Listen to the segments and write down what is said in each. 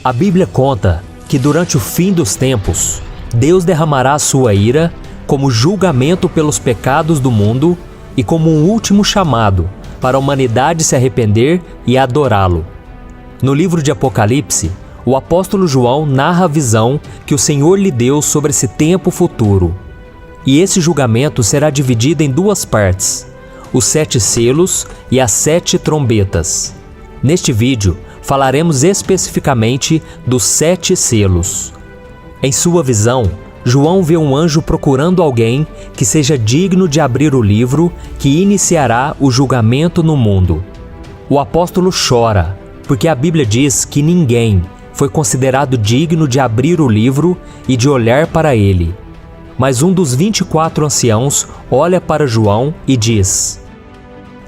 A Bíblia conta que durante o fim dos tempos, Deus derramará a sua ira como julgamento pelos pecados do mundo e como um último chamado para a humanidade se arrepender e adorá-lo. No livro de Apocalipse, o apóstolo João narra a visão que o Senhor lhe deu sobre esse tempo futuro. E esse julgamento será dividido em duas partes: os 7 selos e as 7 trombetas. Neste vídeo, falaremos especificamente dos 7 selos. Em sua visão, João vê um anjo procurando alguém que seja digno de abrir o livro que iniciará o julgamento no mundo. O apóstolo chora, porque a Bíblia diz que ninguém foi considerado digno de abrir o livro e de olhar para ele. Mas um dos 24 anciãos olha para João e diz: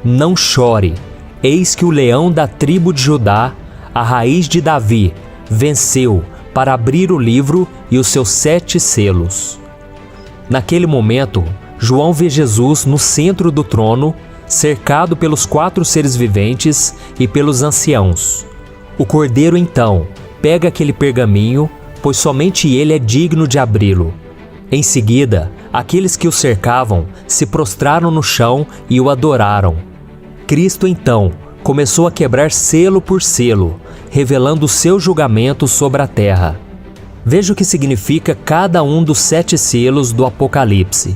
"Não chore, eis que o leão da tribo de Judá, a raiz de Davi, venceu para abrir o livro e os seus 7 selos." Naquele momento, João vê Jesus no centro do trono, cercado pelos 4 seres viventes e pelos anciãos. O cordeiro então pega aquele pergaminho, pois somente ele é digno de abri-lo. Em seguida, aqueles que o cercavam se prostraram no chão e o adoraram. Cristo então começou a quebrar selo por selo, revelando o seu julgamento sobre a terra. Veja o que significa cada um dos 7 selos do Apocalipse.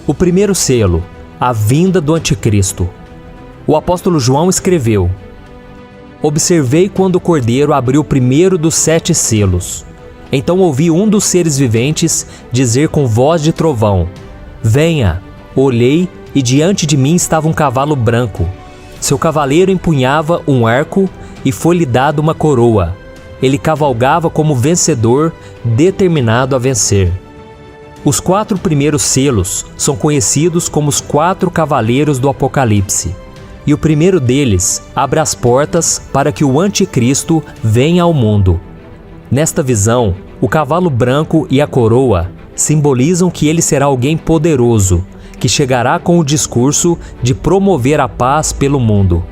O primeiro selo, a vinda do Anticristo. O apóstolo João escreveu: "Observei quando o cordeiro abriu o primeiro dos 7 selos. Então ouvi um dos seres viventes dizer com voz de trovão: Venha! Olhei e diante de mim estava um cavalo branco. Seu cavaleiro empunhava um arco e foi-lhe dado uma coroa. Ele cavalgava como vencedor, determinado a vencer." Os 4 primeiros selos são conhecidos como os 4 cavaleiros do Apocalipse. E o primeiro deles abre as portas para que o Anticristo venha ao mundo. Nesta visão, o cavalo branco e a coroa simbolizam que ele será alguém poderoso, que chegará com o discurso de promover a paz pelo mundo.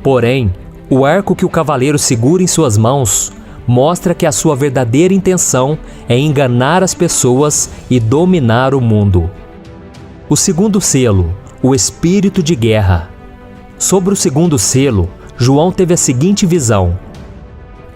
Porém, o arco que o cavaleiro segura em suas mãos mostra que a sua verdadeira intenção é enganar as pessoas e dominar o mundo. O segundo selo, o espírito de guerra. Sobre o segundo selo, João teve a seguinte visão: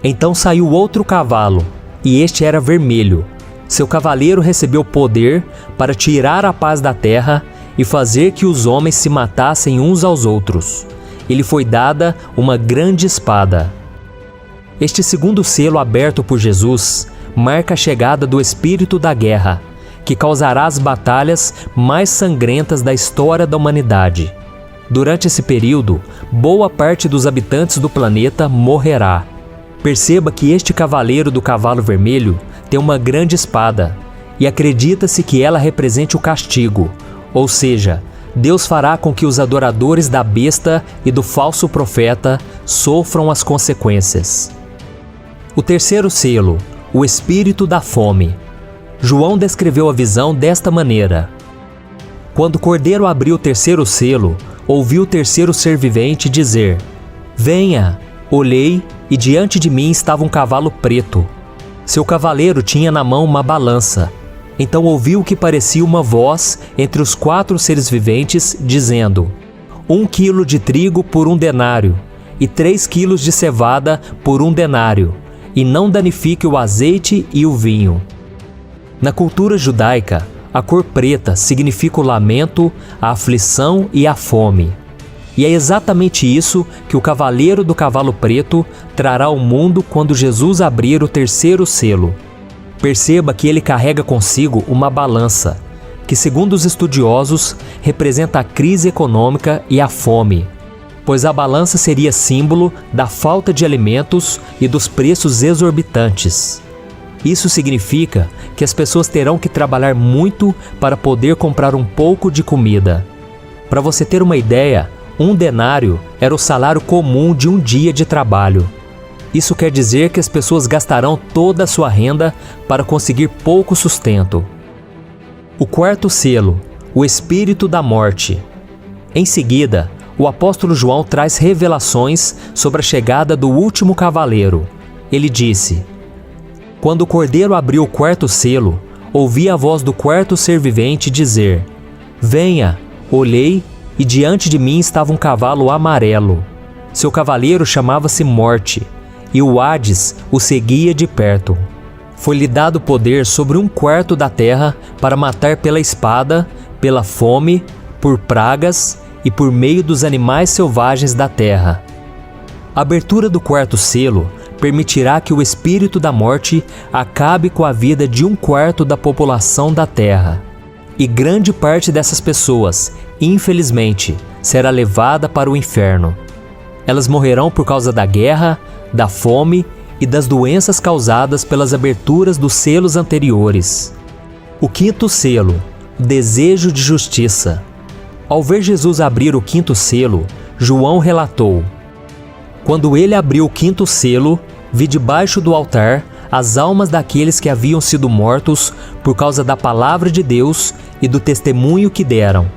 "Então saiu outro cavalo, e este era vermelho. Seu cavaleiro recebeu poder para tirar a paz da terra e fazer que os homens se matassem uns aos outros. Ele foi dada uma grande espada." Este segundo selo aberto por Jesus marca a chegada do espírito da guerra, que causará as batalhas mais sangrentas da história da humanidade. Durante esse período, boa parte dos habitantes do planeta morrerá. Perceba que este cavaleiro do cavalo vermelho tem uma grande espada, e acredita-se que ela represente o castigo, ou seja, Deus fará com que os adoradores da besta e do falso profeta sofram as consequências. O terceiro selo, o espírito da fome. João descreveu a visão desta maneira: "Quando o cordeiro abriu o terceiro selo, ouvi o terceiro ser vivente dizer: Venha! Olhei e diante de mim estava um cavalo preto. Seu cavaleiro tinha na mão uma balança. Então ouvi o que parecia uma voz entre os 4 seres viventes dizendo: 1 quilo de trigo por 1 denário, e 3 quilos de cevada por 1 denário, e não danifique o azeite e o vinho." Na cultura judaica, a cor preta significa o lamento, a aflição e a fome. E é exatamente isso que o cavaleiro do cavalo preto trará ao mundo quando Jesus abrir o terceiro selo. Perceba que ele carrega consigo uma balança, que segundo os estudiosos representa a crise econômica e a fome, pois a balança seria símbolo da falta de alimentos e dos preços exorbitantes. Isso significa que as pessoas terão que trabalhar muito para poder comprar um pouco de comida. Para você ter uma ideia, 1 denário era o salário comum de um dia de trabalho. Isso quer dizer que as pessoas gastarão toda a sua renda para conseguir pouco sustento. O quarto selo, o espírito da morte. Em seguida, o apóstolo João traz revelações sobre a chegada do último cavaleiro. ele disse: Quando o cordeiro abriu o quarto selo, ouvi a voz do quarto ser vivente dizer: Venha. Olhei, e diante de mim estava um cavalo amarelo. Seu cavaleiro chamava-se Morte, e o Hades o seguia de perto. Foi-lhe dado poder sobre 1/4 da terra para matar pela espada, pela fome, por pragas e por meio dos animais selvagens da terra. A abertura do quarto selo permitirá que o espírito da morte acabe com a vida de 1/4 da população da terra. E grande parte dessas pessoas, infelizmente, será levada para o inferno. Elas morrerão por causa da guerra, da fome e das doenças causadas pelas aberturas dos selos anteriores. O quinto selo, desejo de justiça. Ao ver Jesus abrir o quinto selo, João relatou: Quando ele abriu o quinto selo, vi debaixo do altar as almas daqueles que haviam sido mortos por causa da palavra de Deus e do testemunho que deram.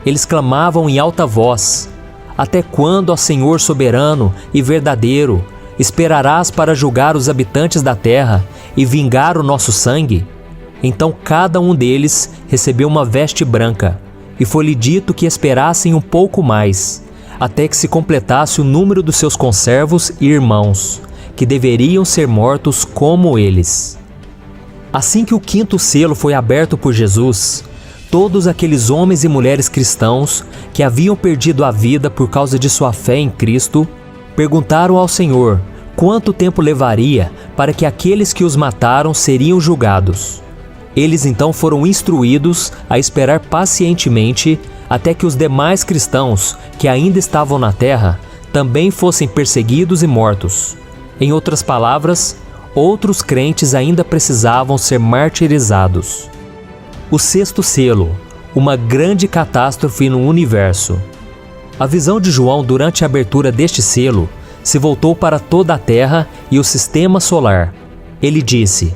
Eles clamavam em alta voz: Até quando, ó Senhor soberano e verdadeiro, esperarás para julgar os habitantes da terra e vingar o nosso sangue? Então cada um deles recebeu uma veste branca, e foi-lhe dito que esperassem um pouco mais, até que se completasse o número dos seus conservos e irmãos, que deveriam ser mortos como eles. Assim que o quinto selo foi aberto por Jesus, todos aqueles homens e mulheres cristãos que haviam perdido a vida por causa de sua fé em Cristo, perguntaram ao Senhor quanto tempo levaria para que aqueles que os mataram seriam julgados. Eles então foram instruídos a esperar pacientemente até que os demais cristãos que ainda estavam na terra também fossem perseguidos e mortos. Em outras palavras, outros crentes ainda precisavam ser martirizados. O sexto selo, uma grande catástrofe no universo. A visão de João durante a abertura deste selo se voltou para toda a Terra e o sistema solar. Ele disse: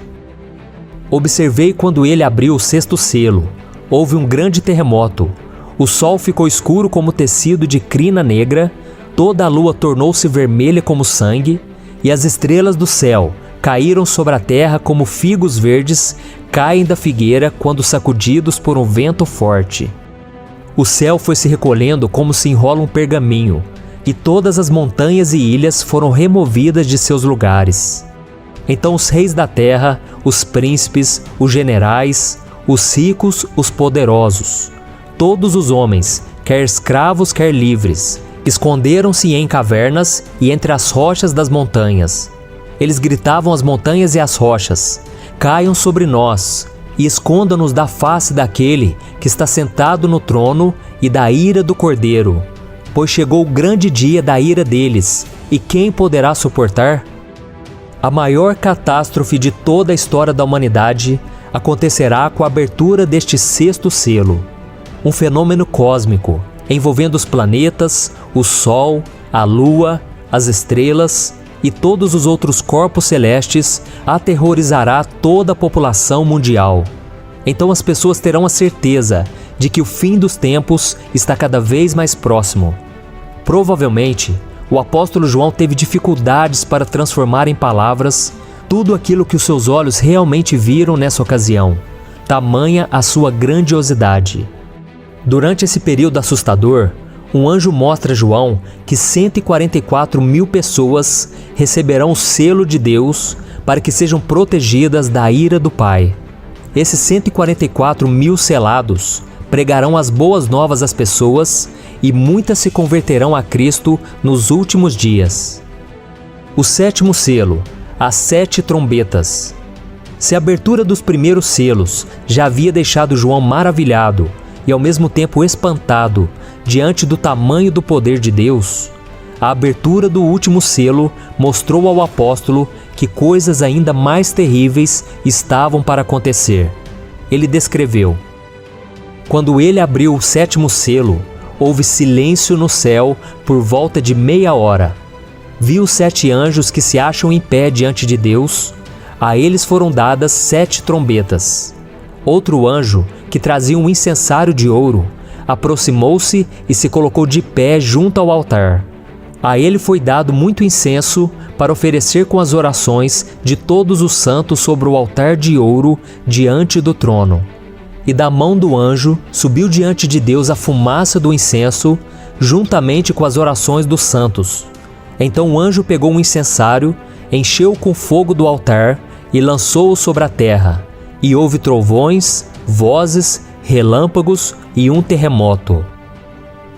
Observei quando ele abriu o sexto selo. Houve um grande terremoto. O sol ficou escuro como tecido de crina negra, toda a lua tornou-se vermelha como sangue, e as estrelas do céu caíram sobre a terra como figos verdes caem da figueira quando sacudidos por um vento forte. O céu foi se recolhendo como se enrola um pergaminho, e todas as montanhas e ilhas foram removidas de seus lugares. Então os reis da terra, os príncipes, os generais, os ricos, os poderosos, todos os homens, quer escravos, quer livres, esconderam-se em cavernas e entre as rochas das montanhas. Eles gritavam às montanhas e às rochas: Caiam sobre nós e esconda-nos da face daquele que está sentado no trono e da ira do Cordeiro, pois chegou o grande dia da ira deles, e quem poderá suportar? A maior catástrofe de toda a história da humanidade acontecerá com a abertura deste sexto selo, um fenômeno cósmico envolvendo os planetas, o Sol, a Lua, as estrelas e todos os outros corpos celestes, aterrorizará toda a população mundial. Então as pessoas terão a certeza de que o fim dos tempos está cada vez mais próximo. Provavelmente, o apóstolo João teve dificuldades para transformar em palavras tudo aquilo que os seus olhos realmente viram nessa ocasião, tamanha a sua grandiosidade. Durante esse período assustador, um anjo mostra a João que 144 mil pessoas receberão o selo de Deus para que sejam protegidas da ira do Pai. Esses 144 mil selados pregarão as boas novas às pessoas e muitas se converterão a Cristo nos últimos dias. O sétimo selo, as 7 trombetas. Se a abertura dos primeiros selos já havia deixado João maravilhado e ao mesmo tempo espantado diante do tamanho do poder de Deus, a abertura do último selo mostrou ao apóstolo que coisas ainda mais terríveis estavam para acontecer. Ele descreveu: Quando ele abriu o sétimo selo, houve silêncio no céu por volta de meia hora. Vi os 7 anjos que se acham em pé diante de Deus. A eles foram dadas 7 trombetas. Outro anjo, que trazia um incensário de ouro, aproximou-se e se colocou de pé junto ao altar. A ele foi dado muito incenso para oferecer com as orações de todos os santos sobre o altar de ouro diante do trono. E da mão do anjo subiu diante de Deus a fumaça do incenso, juntamente com as orações dos santos. Então o anjo pegou um incensário, encheu-o com fogo do altar e lançou-o sobre a terra. E houve trovões, vozes, relâmpagos e um terremoto.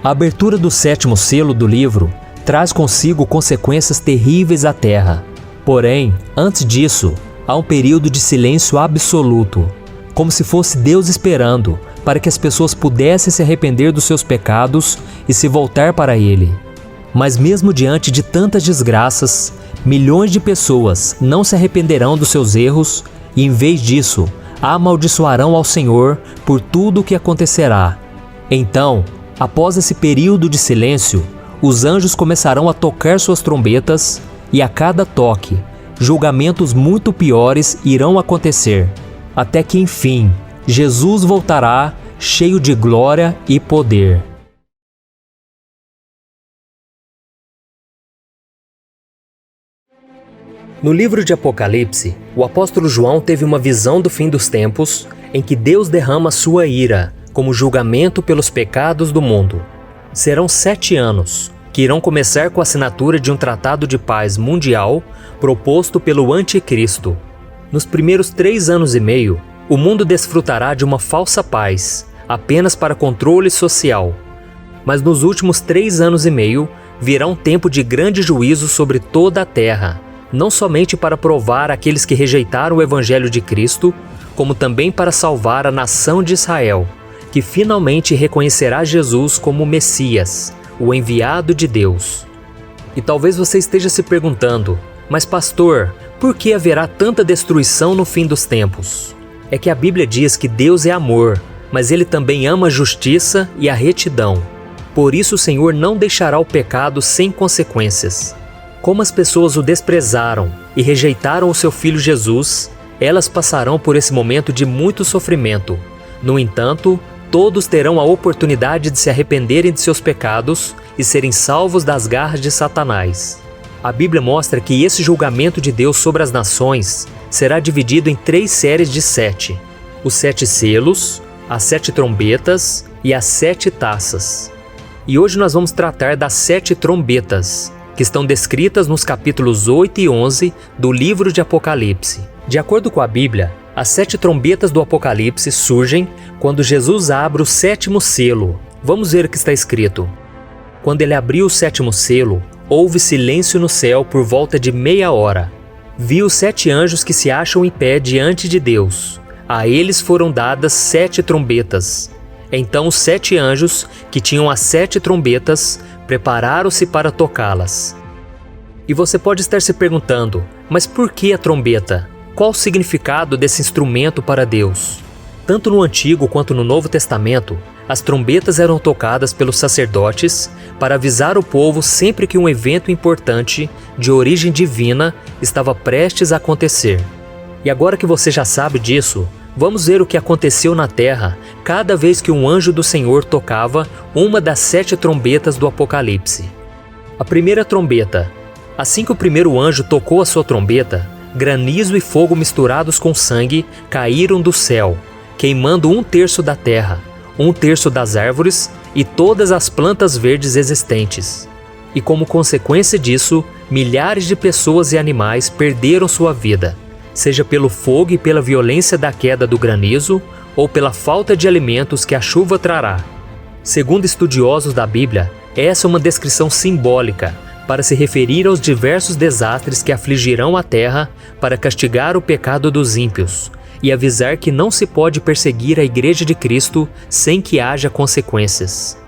A abertura do 7º selo do livro traz consigo consequências terríveis à terra. Porém, antes disso, há um período de silêncio absoluto, como se fosse Deus esperando para que as pessoas pudessem se arrepender dos seus pecados e se voltar para Ele. Mas mesmo diante de tantas desgraças, milhões de pessoas não se arrependerão dos seus erros e, em vez disso, amaldiçoarão ao Senhor por tudo o que acontecerá. Então, após esse período de silêncio, os anjos começarão a tocar suas trombetas e a cada toque, julgamentos muito piores irão acontecer, até que enfim, Jesus voltará cheio de glória e poder. No livro de Apocalipse, o apóstolo João teve uma visão do fim dos tempos em que Deus derrama sua ira como julgamento pelos pecados do mundo. Serão 7 anos, que irão começar com a assinatura de um tratado de paz mundial proposto pelo Anticristo. Nos primeiros 3 anos e meio, o mundo desfrutará de uma falsa paz, apenas para controle social. Mas nos últimos 3 anos e meio, virá um tempo de grande juízo sobre toda a terra, não somente para provar aqueles que rejeitaram o Evangelho de Cristo, como também para salvar a nação de Israel, que finalmente reconhecerá Jesus como o Messias, o enviado de Deus. E talvez você esteja se perguntando, mas pastor, por que haverá tanta destruição no fim dos tempos? É que a Bíblia diz que Deus é amor, mas Ele também ama a justiça e a retidão. Por isso o Senhor não deixará o pecado sem consequências. Como as pessoas o desprezaram e rejeitaram o seu Filho Jesus, elas passarão por esse momento de muito sofrimento. No entanto, todos terão a oportunidade de se arrependerem de seus pecados e serem salvos das garras de Satanás. A Bíblia mostra que esse julgamento de Deus sobre as nações será dividido em 3 séries de 7. Os 7 selos, as 7 trombetas e as 7 taças. E hoje nós vamos tratar das 7 trombetas, que estão descritas nos capítulos 8 e 11 do livro de Apocalipse. De acordo com a Bíblia, as 7 trombetas do Apocalipse surgem quando Jesus abre o 7º selo. Vamos ver o que está escrito. Quando ele abriu o 7º selo, houve silêncio no céu por volta de meia hora. Vi os 7 anjos que se acham em pé diante de Deus. A eles foram dadas 7 trombetas. Então os 7 anjos, que tinham as 7 trombetas, prepararam-se para tocá-las. E você pode estar se perguntando, mas por que a trombeta? Qual o significado desse instrumento para Deus? Tanto no Antigo quanto no Novo Testamento, as trombetas eram tocadas pelos sacerdotes para avisar o povo sempre que um evento importante, de origem divina, estava prestes a acontecer. E agora que você já sabe disso, vamos ver o que aconteceu na terra cada vez que um anjo do Senhor tocava uma das 7 trombetas do Apocalipse. A primeira trombeta. Assim que o primeiro anjo tocou a sua trombeta, granizo e fogo misturados com sangue caíram do céu, queimando 1/3 da terra, 1/3 das árvores e todas as plantas verdes existentes. E como consequência disso, milhares de pessoas e animais perderam sua vida, seja pelo fogo e pela violência da queda do granizo, ou pela falta de alimentos que a chuva trará. Segundo estudiosos da Bíblia, essa é uma descrição simbólica para se referir aos diversos desastres que afligirão a terra para castigar o pecado dos ímpios e avisar que não se pode perseguir a Igreja de Cristo sem que haja consequências.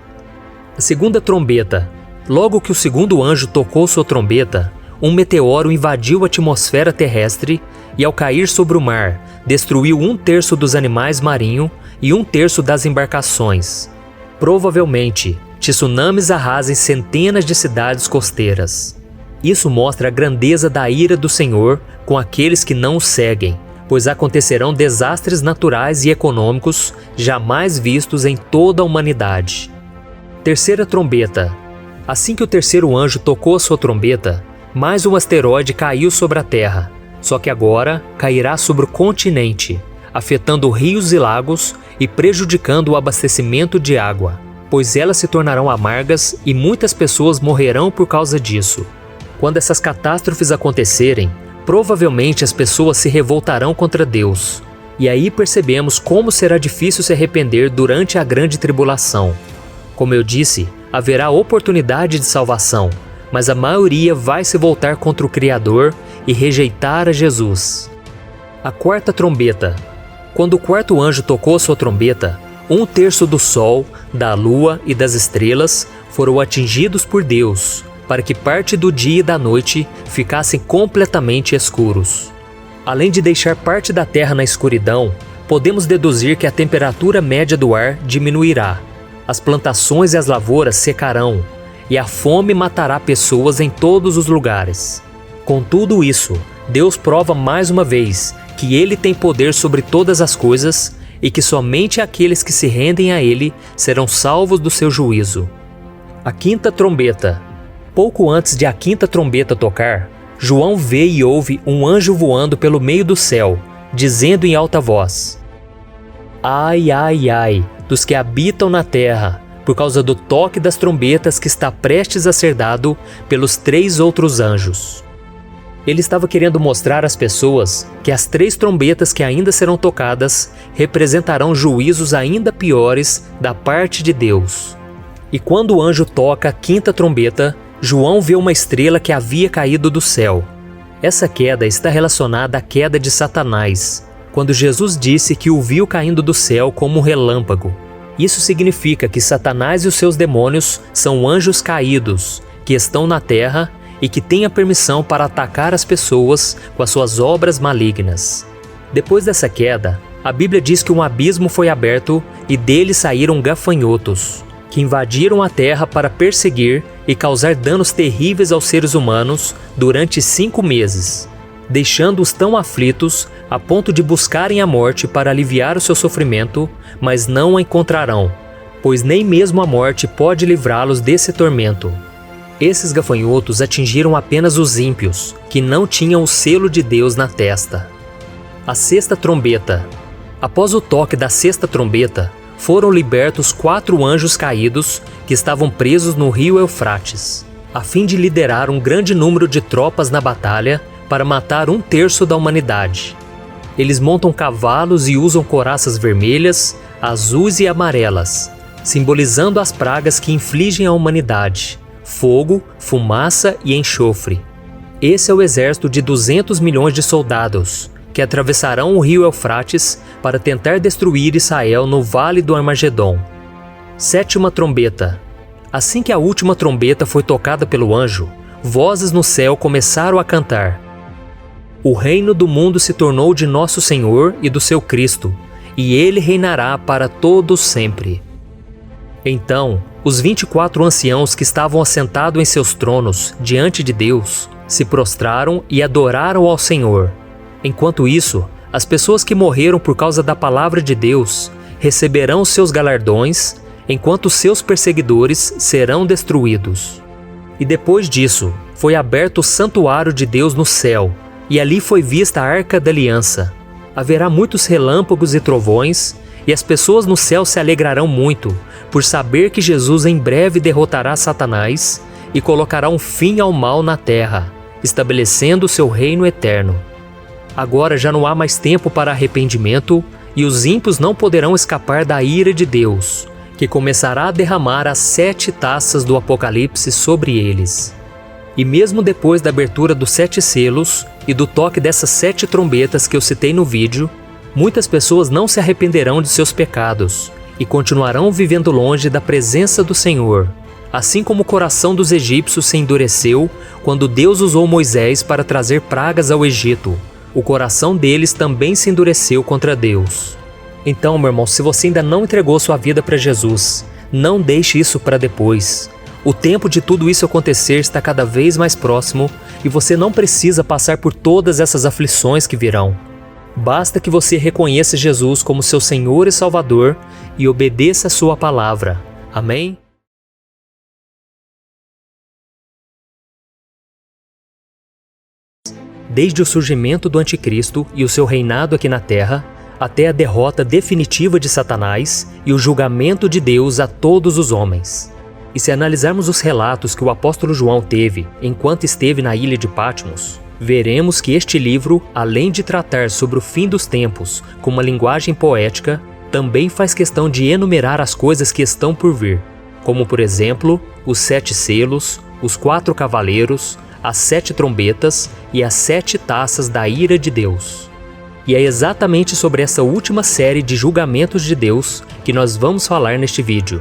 A segunda trombeta. Logo que o segundo anjo tocou sua trombeta, um meteoro invadiu a atmosfera terrestre e, ao cair sobre o mar, destruiu 1/3 dos animais marinhos e 1/3 das embarcações. Provavelmente, tsunamis arrasem centenas de cidades costeiras. Isso mostra a grandeza da ira do Senhor com aqueles que não o seguem, pois acontecerão desastres naturais e econômicos jamais vistos em toda a humanidade. Terceira trombeta. Assim que o terceiro anjo tocou a sua trombeta, mais um asteroide caiu sobre a Terra, só que agora cairá sobre o continente, afetando rios e lagos e prejudicando o abastecimento de água, pois elas se tornarão amargas e muitas pessoas morrerão por causa disso. Quando essas catástrofes acontecerem, provavelmente as pessoas se revoltarão contra Deus. E aí percebemos como será difícil se arrepender durante a grande tribulação. Como eu disse, haverá oportunidade de salvação, mas a maioria vai se voltar contra o Criador e rejeitar a Jesus. A quarta trombeta. Quando o quarto anjo tocou a sua trombeta, 1/3 do Sol, da Lua e das estrelas foram atingidos por Deus, para que parte do dia e da noite ficassem completamente escuros. Além de deixar parte da Terra na escuridão, podemos deduzir que a temperatura média do ar diminuirá, as plantações e as lavouras secarão, e a fome matará pessoas em todos os lugares. Com tudo isso, Deus prova mais uma vez que Ele tem poder sobre todas as coisas e que somente aqueles que se rendem a Ele serão salvos do seu juízo. A quinta trombeta. Pouco antes de a quinta trombeta tocar, João vê e ouve um anjo voando pelo meio do céu, dizendo em alta voz: Ai, ai, ai, dos que habitam na terra, por causa do toque das trombetas que está prestes a ser dado pelos 3 outros anjos. Ele estava querendo mostrar às pessoas que as 3 trombetas que ainda serão tocadas representarão juízos ainda piores da parte de Deus. E quando o anjo toca a quinta trombeta, João vê uma estrela que havia caído do céu. Essa queda está relacionada à queda de Satanás, quando Jesus disse que o viu caindo do céu como um relâmpago. Isso significa que Satanás e os seus demônios são anjos caídos, que estão na terra e que têm a permissão para atacar as pessoas com as suas obras malignas. Depois dessa queda, a Bíblia diz que um abismo foi aberto e dele saíram gafanhotos, que invadiram a terra para perseguir e causar danos terríveis aos seres humanos durante 5 meses, deixando-os tão aflitos a ponto de buscarem a morte para aliviar o seu sofrimento, mas não a encontrarão, pois nem mesmo a morte pode livrá-los desse tormento. Esses gafanhotos atingiram apenas os ímpios, que não tinham o selo de Deus na testa. A sexta trombeta. Após o toque da sexta trombeta, foram libertos 4 anjos caídos que estavam presos no rio Eufrates, a fim de liderar um grande número de tropas na batalha para matar 1/3 da humanidade. Eles montam cavalos e usam couraças vermelhas, azuis e amarelas, simbolizando as pragas que infligem à humanidade: fogo, fumaça e enxofre. Esse é o exército de 200 milhões de soldados, que atravessarão o rio Eufrates para tentar destruir Israel no Vale do Armagedon. Sétima trombeta. Assim que a última trombeta foi tocada pelo anjo, vozes no céu começaram a cantar: O reino do mundo se tornou de nosso Senhor e do seu Cristo, e ele reinará para todos sempre. Então, os 24 anciãos que estavam assentados em seus tronos diante de Deus se prostraram e adoraram ao Senhor. Enquanto isso, as pessoas que morreram por causa da palavra de Deus receberão seus galardões, enquanto seus perseguidores serão destruídos. E depois disso, foi aberto o santuário de Deus no céu, e ali foi vista a Arca da Aliança. Haverá muitos relâmpagos e trovões, e as pessoas no céu se alegrarão muito, por saber que Jesus em breve derrotará Satanás e colocará um fim ao mal na terra, estabelecendo seu reino eterno. Agora já não há mais tempo para arrependimento, e os ímpios não poderão escapar da ira de Deus, que começará a derramar as 7 taças do Apocalipse sobre eles. E mesmo depois da abertura dos 7 selos e do toque dessas 7 trombetas que eu citei no vídeo, muitas pessoas não se arrependerão de seus pecados e continuarão vivendo longe da presença do Senhor, assim como o coração dos egípcios se endureceu quando Deus usou Moisés para trazer pragas ao Egito. O coração deles também se endureceu contra Deus. Então, meu irmão, se você ainda não entregou sua vida para Jesus, não deixe isso para depois. O tempo de tudo isso acontecer está cada vez mais próximo e você não precisa passar por todas essas aflições que virão. Basta que você reconheça Jesus como seu Senhor e Salvador e obedeça a sua palavra. Amém? desde o surgimento do Anticristo e o seu reinado aqui na Terra, até a derrota definitiva de Satanás e o julgamento de Deus a todos os homens. E se analisarmos os relatos que o apóstolo João teve enquanto esteve na ilha de Patmos, veremos que este livro, além de tratar sobre o fim dos tempos com uma linguagem poética, também faz questão de enumerar as coisas que estão por vir, como por exemplo, os 7 selos, os 4 cavaleiros, as 7 trombetas e as 7 taças da ira de Deus. E é exatamente sobre essa última série de julgamentos de Deus que nós vamos falar neste vídeo.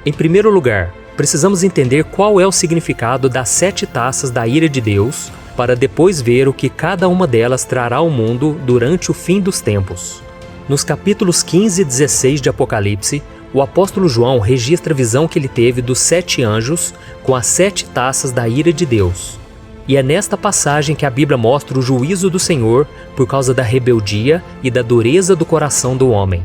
Em primeiro lugar, precisamos entender qual é o significado das 7 taças da ira de Deus, para depois ver o que cada uma delas trará ao mundo durante o fim dos tempos. Nos capítulos 15 e 16 de Apocalipse, o apóstolo João registra a visão que ele teve dos 7 anjos com as 7 taças da ira de Deus. E é nesta passagem que a Bíblia mostra o juízo do Senhor por causa da rebeldia e da dureza do coração do homem.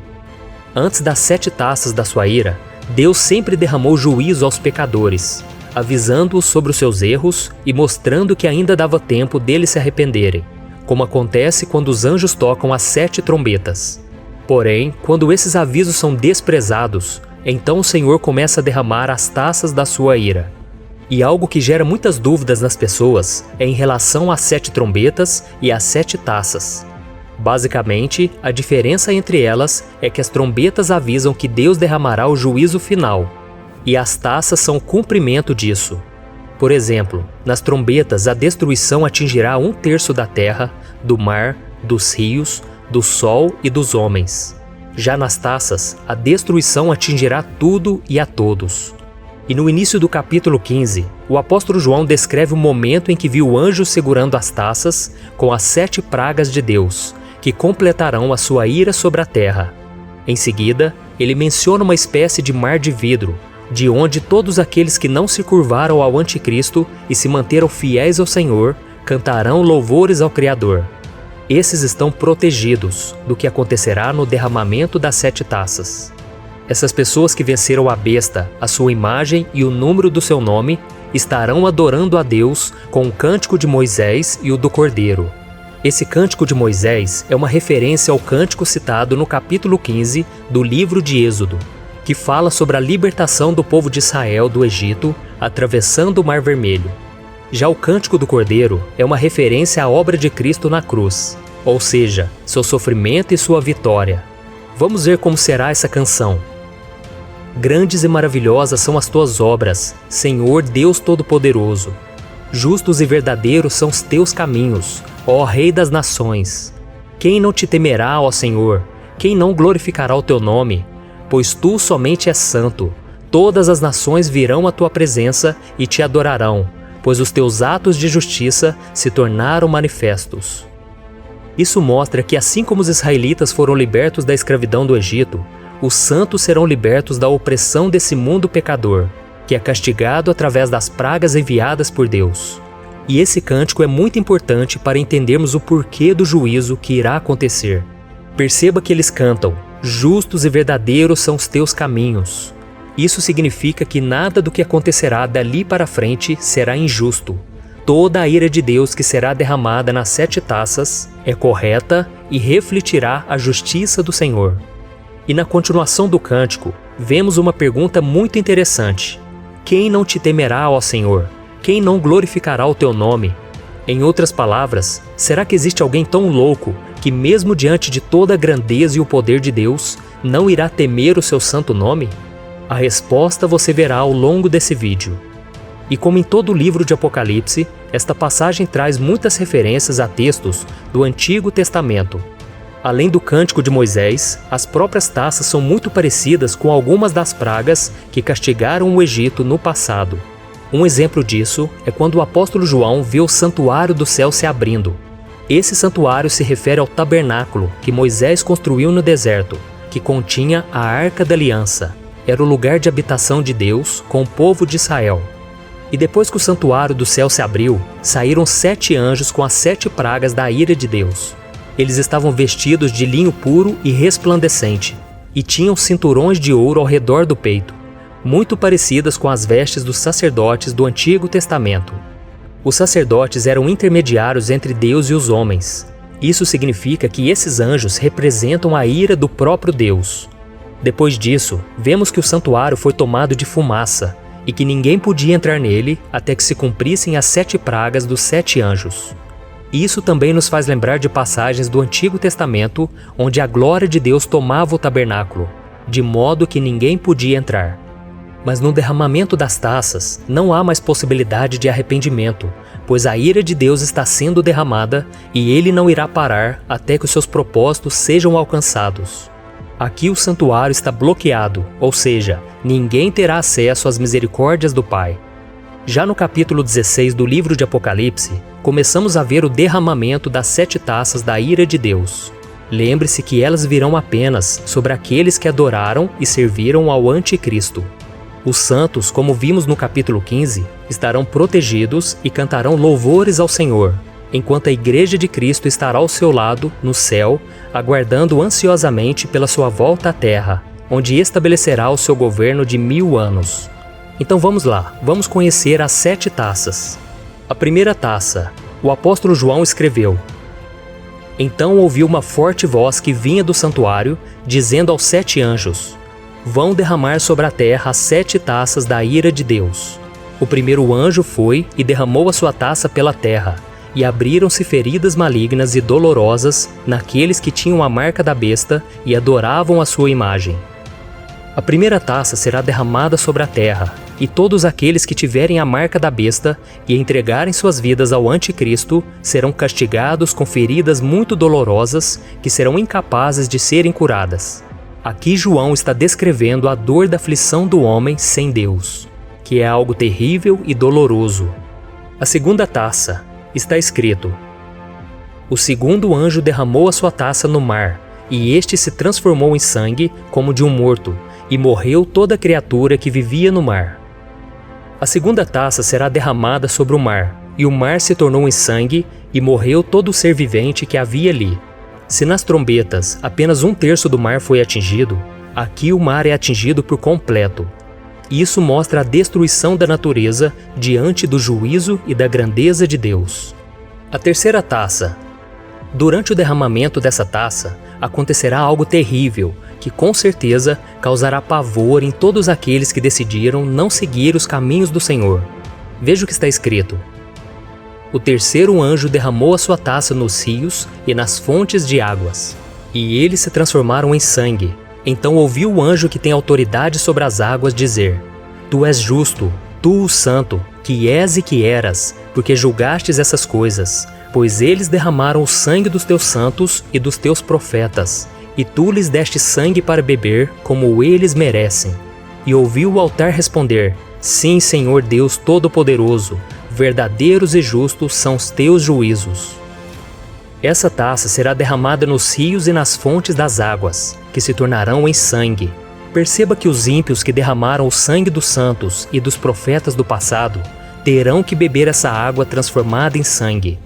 Antes das 7 taças da sua ira, Deus sempre derramou juízo aos pecadores, avisando-os sobre os seus erros e mostrando que ainda dava tempo deles se arrependerem, como acontece quando os anjos tocam as 7 trombetas. Porém, quando esses avisos são desprezados, então o Senhor começa a derramar as taças da sua ira. E algo que gera muitas dúvidas nas pessoas é em relação às 7 trombetas e às 7 taças. Basicamente, a diferença entre elas é que as trombetas avisam que Deus derramará o juízo final, e as taças são o cumprimento disso. Por exemplo, nas trombetas a destruição atingirá 1/3 da terra, do mar, dos rios, do sol e dos homens. Já nas taças, a destruição atingirá tudo e a todos. E no início do capítulo 15, o apóstolo João descreve o momento em que viu anjos segurando as taças com as 7 pragas de Deus, que completarão a sua ira sobre a terra. Em seguida, ele menciona uma espécie de mar de vidro, de onde todos aqueles que não se curvaram ao Anticristo e se manteram fiéis ao Senhor, cantarão louvores ao Criador. Esses estão protegidos do que acontecerá no derramamento das 7 taças. Essas pessoas que venceram a besta, a sua imagem e o número do seu nome, estarão adorando a Deus com o cântico de Moisés e o do Cordeiro. Esse cântico de Moisés é uma referência ao cântico citado no capítulo 15 do livro de Êxodo, que fala sobre a libertação do povo de Israel do Egito, atravessando o Mar Vermelho. Já o cântico do Cordeiro é uma referência à obra de Cristo na cruz, ou seja, seu sofrimento e sua vitória. Vamos ver como será essa canção. Grandes e maravilhosas são as tuas obras, Senhor Deus Todo-Poderoso. Justos e verdadeiros são os teus caminhos, ó Rei das Nações. Quem não te temerá, ó Senhor? Quem não glorificará o teu nome? Pois tu somente és santo. Todas as nações virão à tua presença e te adorarão, pois os teus atos de justiça se tornaram manifestos. Isso mostra que assim como os israelitas foram libertos da escravidão do Egito, os santos serão libertos da opressão desse mundo pecador, que é castigado através das pragas enviadas por Deus. E esse cântico é muito importante para entendermos o porquê do juízo que irá acontecer. Perceba que eles cantam: justos e verdadeiros são os teus caminhos. Isso significa que nada do que acontecerá dali para frente será injusto. Toda a ira de Deus que será derramada nas 7 taças é correta e refletirá a justiça do Senhor. E na continuação do cântico, vemos uma pergunta muito interessante. Quem não te temerá, ó Senhor? Quem não glorificará o teu nome? Em outras palavras, será que existe alguém tão louco que mesmo diante de toda a grandeza e o poder de Deus, não irá temer o seu santo nome? A resposta você verá ao longo desse vídeo. E como em todo o livro de Apocalipse, esta passagem traz muitas referências a textos do Antigo Testamento. Além do cântico de Moisés, as próprias taças são muito parecidas com algumas das pragas que castigaram o Egito no passado. Um exemplo disso é quando o apóstolo João vê o santuário do céu se abrindo. Esse santuário se refere ao tabernáculo que Moisés construiu no deserto, que continha a Arca da Aliança. Era o lugar de habitação de Deus com o povo de Israel. E depois que o santuário do céu se abriu, saíram 7 anjos com as 7 pragas da ira de Deus. Eles estavam vestidos de linho puro e resplandecente, e tinham cinturões de ouro ao redor do peito, muito parecidas com as vestes dos sacerdotes do Antigo Testamento. Os sacerdotes eram intermediários entre Deus e os homens. Isso significa que esses anjos representam a ira do próprio Deus. Depois disso, vemos que o santuário foi tomado de fumaça e que ninguém podia entrar nele até que se cumprissem as 7 pragas dos 7 anjos. Isso também nos faz lembrar de passagens do Antigo Testamento onde a glória de Deus tomava o tabernáculo, de modo que ninguém podia entrar. Mas no derramamento das taças não há mais possibilidade de arrependimento, pois a ira de Deus está sendo derramada e ele não irá parar até que os seus propósitos sejam alcançados. Aqui o santuário está bloqueado, ou seja, ninguém terá acesso às misericórdias do Pai. Já no capítulo 16 do livro de Apocalipse, começamos a ver o derramamento das 7 taças da ira de Deus. Lembre-se que elas virão apenas sobre aqueles que adoraram e serviram ao Anticristo. Os santos, como vimos no capítulo 15, estarão protegidos e cantarão louvores ao Senhor, enquanto a Igreja de Cristo estará ao seu lado, no céu, aguardando ansiosamente pela sua volta à terra, onde estabelecerá o seu governo de 1000 anos. Então vamos lá, vamos conhecer as 7 taças. A primeira taça, o apóstolo João escreveu: Então ouvi uma forte voz que vinha do santuário, dizendo aos 7 anjos: Vão derramar sobre a terra as 7 taças da ira de Deus. O primeiro anjo foi e derramou a sua taça pela terra, e abriram-se feridas malignas e dolorosas naqueles que tinham a marca da besta e adoravam a sua imagem. A primeira taça será derramada sobre a terra, e todos aqueles que tiverem a marca da besta e entregarem suas vidas ao Anticristo serão castigados com feridas muito dolorosas que serão incapazes de serem curadas. Aqui João está descrevendo a dor da aflição do homem sem Deus, que é algo terrível e doloroso. A segunda taça, está escrito: O segundo anjo derramou a sua taça no mar, e este se transformou em sangue como de um morto, e morreu toda criatura que vivia no mar. A segunda taça será derramada sobre o mar, e o mar se tornou em sangue, e morreu todo ser vivente que havia ali. Se nas trombetas apenas 1/3 do mar foi atingido, aqui o mar é atingido por completo. Isso mostra a destruição da natureza diante do juízo e da grandeza de Deus. A terceira taça. Durante o derramamento dessa taça, acontecerá algo terrível, que com certeza causará pavor em todos aqueles que decidiram não seguir os caminhos do Senhor. Veja o que está escrito: O terceiro anjo derramou a sua taça nos rios e nas fontes de águas, e eles se transformaram em sangue. Então ouvi o anjo que tem autoridade sobre as águas dizer: Tu és justo, tu o santo, que és e que eras, porque julgastes essas coisas, pois eles derramaram o sangue dos teus santos e dos teus profetas, e tu lhes deste sangue para beber, como eles merecem. E ouvi o altar responder: Sim, Senhor Deus Todo-Poderoso, verdadeiros e justos são os teus juízos. Essa taça será derramada nos rios e nas fontes das águas, que se tornarão em sangue. Perceba que os ímpios que derramaram o sangue dos santos e dos profetas do passado terão que beber essa água transformada em sangue.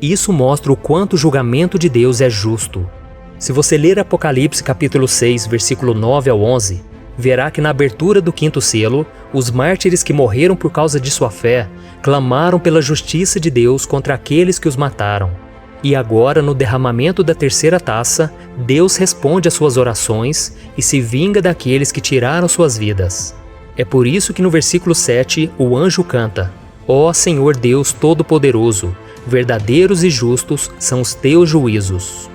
Isso mostra o quanto o julgamento de Deus é justo. Se você ler Apocalipse capítulo 6, versículo 9 ao 11, verá que na abertura do 5º selo, os mártires que morreram por causa de sua fé clamaram pela justiça de Deus contra aqueles que os mataram. E agora, no derramamento da terceira taça, Deus responde às suas orações e se vinga daqueles que tiraram suas vidas. É por isso que no versículo 7 o anjo canta: Ó Senhor Deus Todo-Poderoso, verdadeiros e justos são os teus juízos.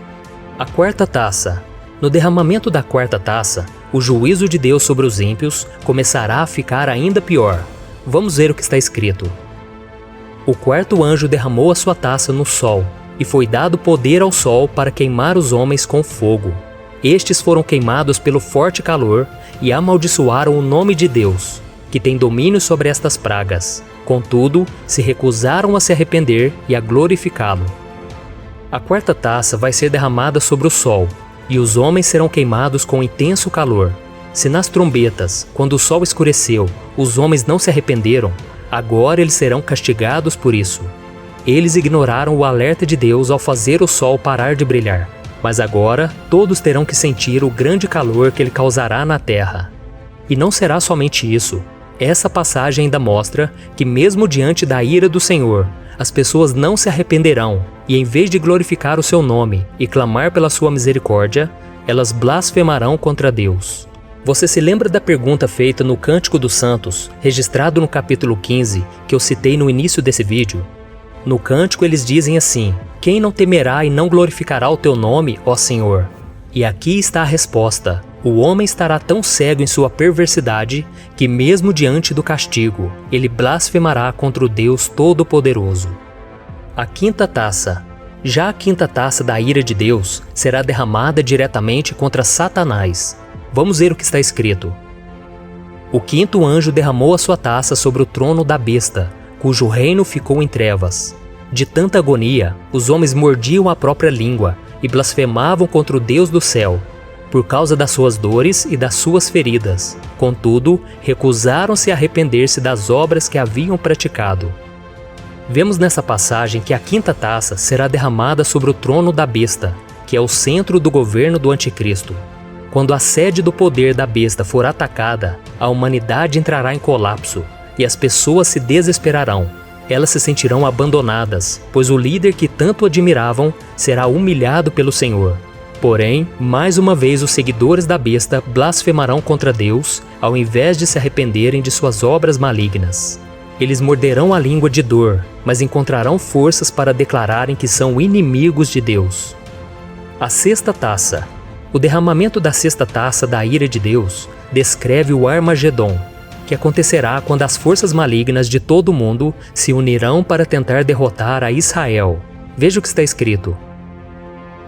A quarta taça. No derramamento da quarta taça, o juízo de Deus sobre os ímpios começará a ficar ainda pior. Vamos ver o que está escrito. O quarto anjo derramou a sua taça no sol, e foi dado poder ao sol para queimar os homens com fogo. Estes foram queimados pelo forte calor e amaldiçoaram o nome de Deus, que tem domínio sobre estas pragas. Contudo, se recusaram a se arrepender e a glorificá-lo. A quarta taça vai ser derramada sobre o sol, e os homens serão queimados com intenso calor. Se nas trombetas, quando o sol escureceu, os homens não se arrependeram, agora eles serão castigados por isso. Eles ignoraram o alerta de Deus ao fazer o sol parar de brilhar, mas agora todos terão que sentir o grande calor que ele causará na terra. E não será somente isso. Essa passagem ainda mostra que mesmo diante da ira do Senhor, as pessoas não se arrependerão e, em vez de glorificar o seu nome e clamar pela sua misericórdia, elas blasfemarão contra Deus. Você se lembra da pergunta feita no Cântico dos Santos, registrado no capítulo 15, que eu citei no início desse vídeo? No cântico eles dizem assim: quem não temerá e não glorificará o teu nome, ó Senhor? E aqui está a resposta: o homem estará tão cego em sua perversidade que mesmo diante do castigo, ele blasfemará contra o Deus Todo-Poderoso. A quinta taça. Já a quinta taça da ira de Deus será derramada diretamente contra Satanás. Vamos ver o que está escrito. O quinto anjo derramou a sua taça sobre o trono da besta, cujo reino ficou em trevas. De tanta agonia, os homens mordiam a própria língua e blasfemavam contra o Deus do céu, por causa das suas dores e das suas feridas. Contudo, recusaram-se a arrepender-se das obras que haviam praticado. Vemos nessa passagem que a quinta taça será derramada sobre o trono da besta, que é o centro do governo do anticristo. Quando a sede do poder da besta for atacada, a humanidade entrará em colapso e as pessoas se desesperarão. Elas se sentirão abandonadas, pois o líder que tanto admiravam será humilhado pelo Senhor. Porém, mais uma vez os seguidores da besta blasfemarão contra Deus, ao invés de se arrependerem de suas obras malignas. Eles morderão a língua de dor, mas encontrarão forças para declararem que são inimigos de Deus. A sexta taça. O derramamento da sexta taça da ira de Deus descreve o Armagedon, que acontecerá quando as forças malignas de todo o mundo se unirão para tentar derrotar a Israel. Veja o que está escrito.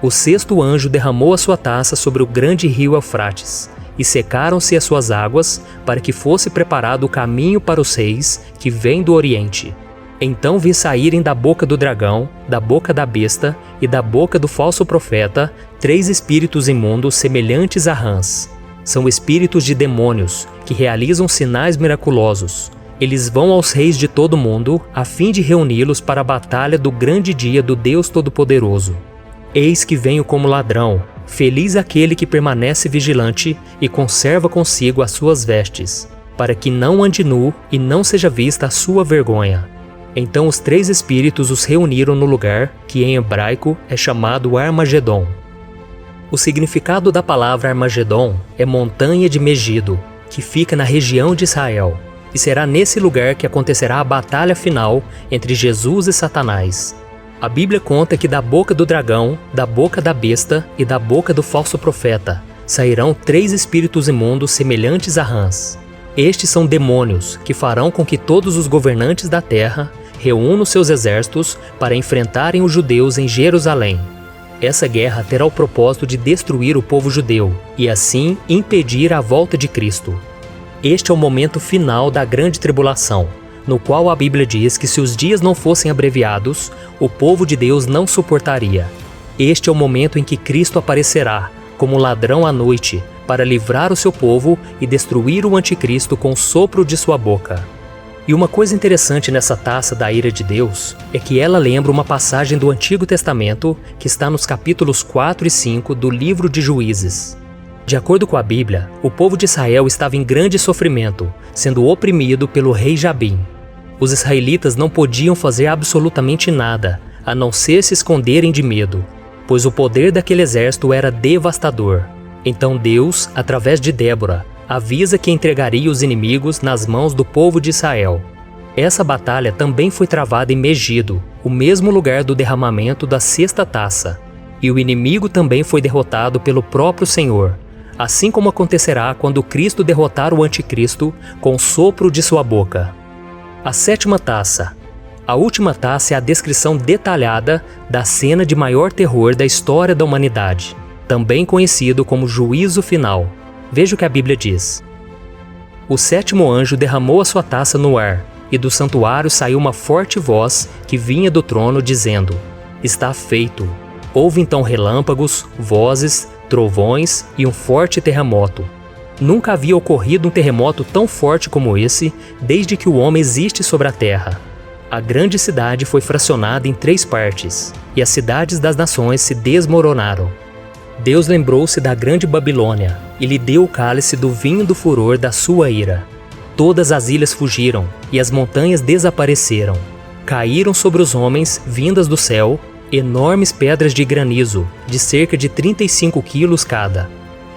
O sexto anjo derramou a sua taça sobre o grande rio Eufrates, e secaram-se as suas águas, para que fosse preparado o caminho para os reis que vêm do Oriente. Então vi saírem da boca do dragão, da boca da besta e da boca do falso profeta 3 espíritos imundos semelhantes a rãs. São espíritos de demônios, que realizam sinais miraculosos. Eles vão aos reis de todo o mundo, a fim de reuni-los para a batalha do grande dia do Deus Todo-Poderoso. Eis que venho como ladrão. Feliz aquele que permanece vigilante e conserva consigo as suas vestes, para que não ande nu e não seja vista a sua vergonha. Então os 3 espíritos os reuniram no lugar que em hebraico é chamado Armagedon. O significado da palavra Armagedon é montanha de Megido, que fica na região de Israel, e será nesse lugar que acontecerá a batalha final entre Jesus e Satanás. A Bíblia conta que da boca do dragão, da boca da besta e da boca do falso profeta sairão 3 espíritos imundos semelhantes a rãs. Estes são demônios que farão com que todos os governantes da terra reúnam seus exércitos para enfrentarem os judeus em Jerusalém. Essa guerra terá o propósito de destruir o povo judeu e assim impedir a volta de Cristo. Este é o momento final da grande tribulação, no qual a Bíblia diz que se os dias não fossem abreviados, o povo de Deus não suportaria. Este é o momento em que Cristo aparecerá, como ladrão à noite, para livrar o seu povo e destruir o anticristo com o sopro de sua boca. E uma coisa interessante nessa taça da ira de Deus é que ela lembra uma passagem do Antigo Testamento que está nos capítulos 4 e 5 do livro de Juízes. De acordo com a Bíblia, o povo de Israel estava em grande sofrimento, sendo oprimido pelo rei Jabim. Os israelitas não podiam fazer absolutamente nada, a não ser se esconderem de medo, pois o poder daquele exército era devastador. Então Deus, através de Débora, avisa que entregaria os inimigos nas mãos do povo de Israel. Essa batalha também foi travada em Megido, o mesmo lugar do derramamento da sexta taça, e o inimigo também foi derrotado pelo próprio Senhor, assim como acontecerá quando Cristo derrotar o anticristo com o sopro de sua boca. A sétima taça. A última taça é a descrição detalhada da cena de maior terror da história da humanidade, também conhecido como juízo final. Veja o que a Bíblia diz. O sétimo anjo derramou a sua taça no ar, e do santuário saiu uma forte voz que vinha do trono dizendo: Está feito. Houve então relâmpagos, vozes, trovões e um forte terremoto. Nunca havia ocorrido um terremoto tão forte como esse desde que o homem existe sobre a terra. A grande cidade foi fracionada em 3 partes, e as cidades das nações se desmoronaram. Deus lembrou-se da grande Babilônia e lhe deu o cálice do vinho do furor da sua ira. Todas as ilhas fugiram e as montanhas desapareceram. Caíram sobre os homens, vindas do céu, enormes pedras de granizo, de cerca de 35 quilos cada.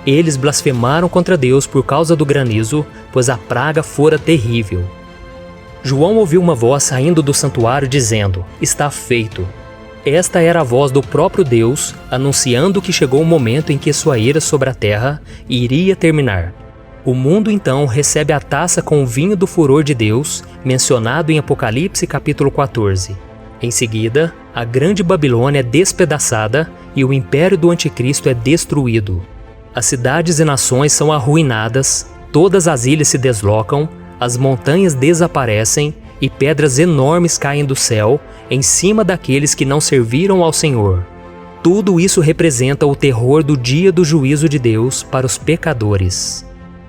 Eles blasfemaram contra Deus por causa do granizo, pois a praga fora terrível. João ouviu uma voz saindo do santuário dizendo: "Está feito." Esta era a voz do próprio Deus, anunciando que chegou o momento em que sua ira sobre a terra iria terminar. O mundo então recebe a taça com o vinho do furor de Deus, mencionado em Apocalipse capítulo 14. Em seguida, a grande Babilônia é despedaçada e o império do anticristo é destruído. As cidades e nações são arruinadas, todas as ilhas se deslocam, as montanhas desaparecem e pedras enormes caem do céu em cima daqueles que não serviram ao Senhor. Tudo isso representa o terror do dia do juízo de Deus para os pecadores.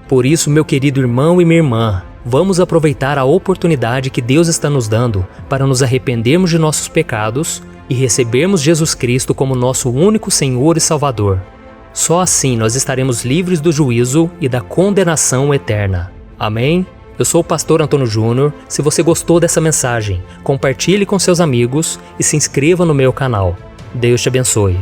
Por isso, meu querido irmão e minha irmã, vamos aproveitar a oportunidade que Deus está nos dando para nos arrependermos de nossos pecados e recebermos Jesus Cristo como nosso único Senhor e Salvador. Só assim nós estaremos livres do juízo e da condenação eterna. Amém? Eu sou o pastor Antônio Júnior. Se você gostou dessa mensagem, compartilhe com seus amigos e se inscreva no meu canal. Deus te abençoe.